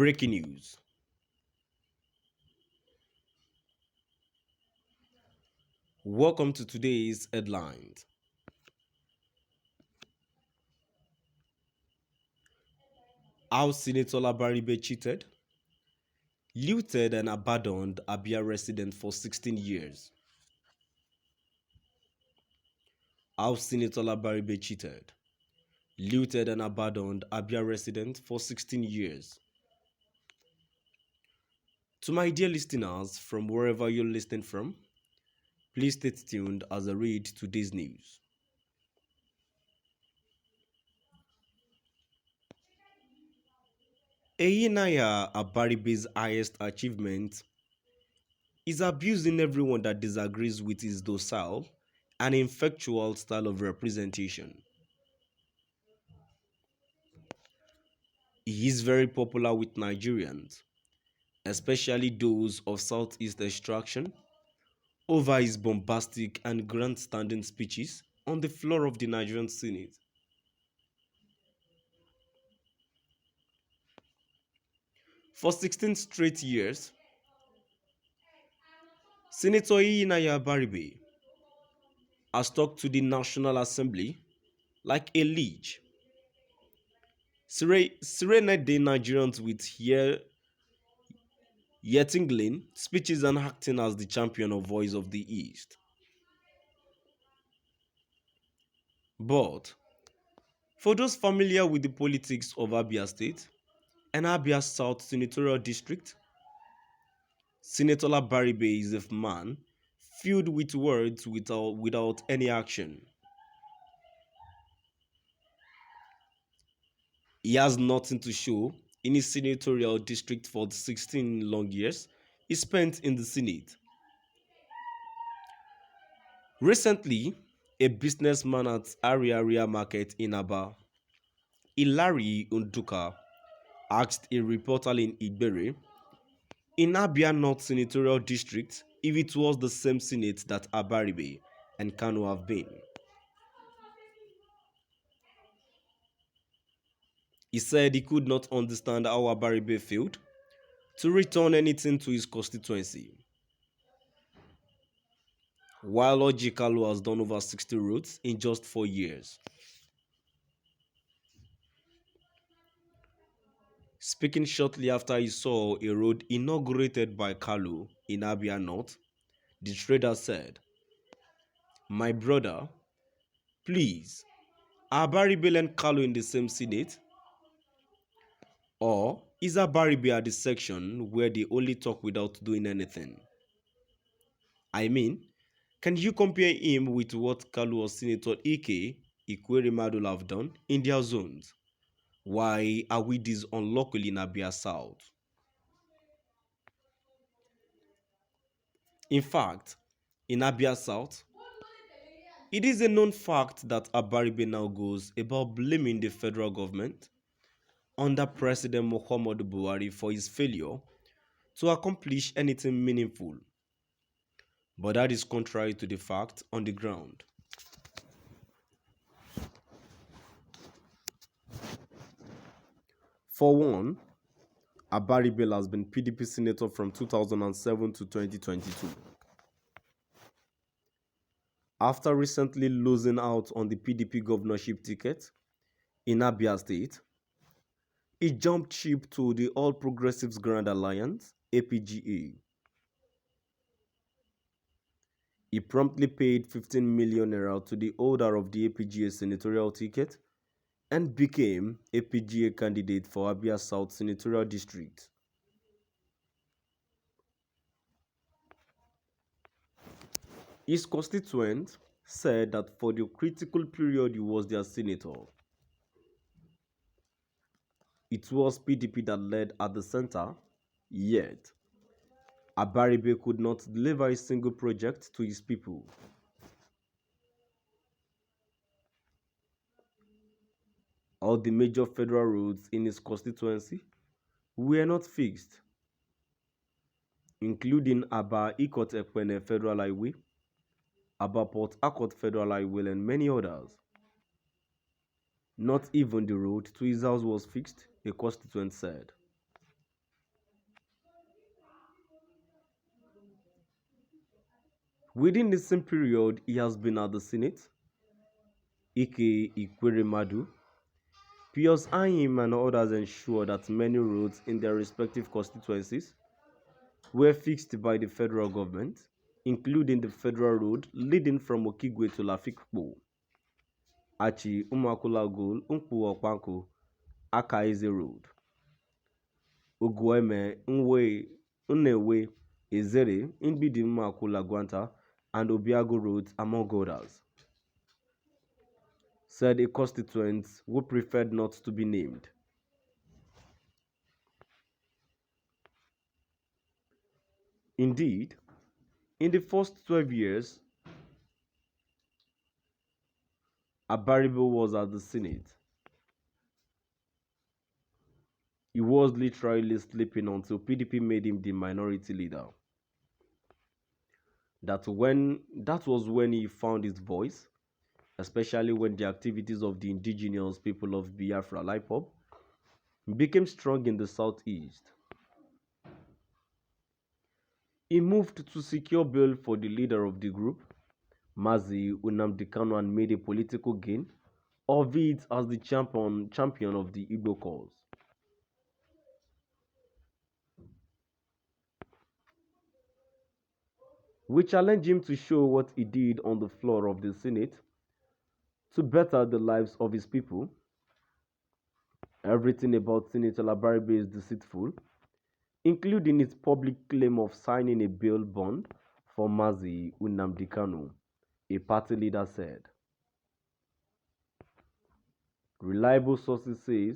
Breaking news. Welcome to today's headlines. How Senator Abaribe cheated, looted and abandoned Abia resident for 16 years. How Senator Abaribe cheated, looted and abandoned Abia resident for 16 years. To my dear listeners from wherever you're listening from, please stay tuned as I read today's news. Eyinaya Abaribe's highest achievement is abusing everyone that disagrees with his docile and effectual style of representation. He is very popular with Nigerians, especially those of Southeast extraction, over his bombastic and grandstanding speeches on the floor of the Nigerian Senate. For 16 straight years, Senator Eyinaya Abaribe has talked to the National Assembly like a leech, serenading Nigerians with yet-tingling speeches and acting as the champion of Voice of the East. But for those familiar with the politics of Abia State and Abia South Senatorial District, Senator Abaribe is a man filled with words without any action. He has nothing to show in his senatorial district for the 16 long years he spent in the Senate. Recently, a businessman at Ariaria Market in Aba, Hilary Unduka, asked a reporter in Igbere, in Abia North Senatorial District, if it was the same Senate that Abaribe and Kano have been. He said he could not understand how Abaribe failed to return anything to his constituency. While Orji Kalu has done over 60 roads in just 4 years. Speaking shortly after he saw a road inaugurated by Kalu in Abia North, the trader said, "My brother, please, are Abaribe and Kalu in the same Senate? Or is Abaribe at the section where they only talk without doing anything? I mean, can you compare him with what Kalu or Senator Ike Ikweremadu have done in their zones? Why are we this unluckily in Abia South?" In fact, in Abia South, it is a known fact that Abaribe now goes about blaming the federal government under President Muhammadu Buhari for his failure to accomplish anything meaningful. But that is contrary to the fact on the ground. For one, Abaribe has been PDP senator from 2007 to 2022. After recently losing out on the PDP governorship ticket in Abia State, he jumped ship to the All Progressives Grand Alliance, APGA. He promptly paid 15 million naira to the holder of the APGA senatorial ticket and became APGA candidate for Abia South Senatorial District. His constituent said that for the critical period he was their senator, it was PDP that led at the center, yet Abaribe could not deliver a single project to his people. All the major federal roads in his constituency were not fixed, including Aba Ikot Ekpene Federal Highway, Aba Port Harcourt Federal Highway, and many others. Not even the road to his house was fixed, a constituent said. Within the same period, he has been at the Senate, aka Ikweremadu. Pius Anyim and others ensured that many roads in their respective constituencies were fixed by the federal government, including the federal road leading from Okigwe to Lafikpo, Achi Umakulagul Nkpu Okwanko, Akaize Road, Ugweme Nnewe Ezere Nbidi Umakulagwanta, and Obiago roads, among others, said a constituent who preferred not to be named. Indeed, in the first 12 years, Abaribe was at the Senate. He was literally sleeping until PDP made him the minority leader. That was when he found his voice, especially when the activities of the indigenous people of Biafra (IPOB) became strong in the southeast. He moved to secure bail for the leader of the group, Mazi Nnamdi Kanu, and made a political gain of it as the champion of the Igbo cause. We challenge him to show what he did on the floor of the Senate to better the lives of his people. Everything about Senator Abaribe is deceitful, including his public claim of signing a bail bond for Mazi Nnamdi Kanu, a party leader said. Reliable sources say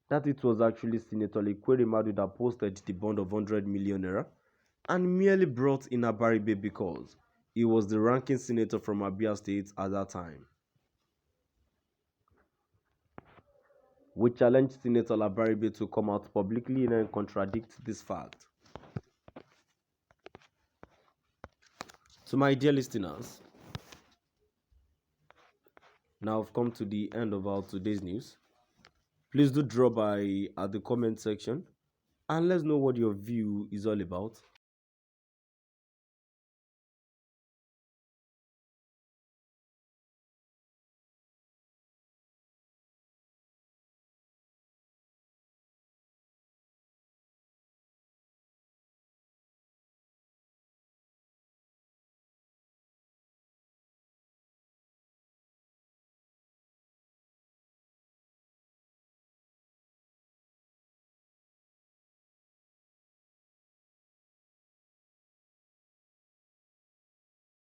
that it was actually Senator Ikweremadu that posted the bond of 100 million naira and merely brought in Abaribe because he was the ranking senator from Abia State at that time. We challenge Senator Abaribe to come out publicly and contradict this fact. To my dear listeners, now I've come to the end of our today's news. Please do drop by at the comment section and let's know what your view is all about.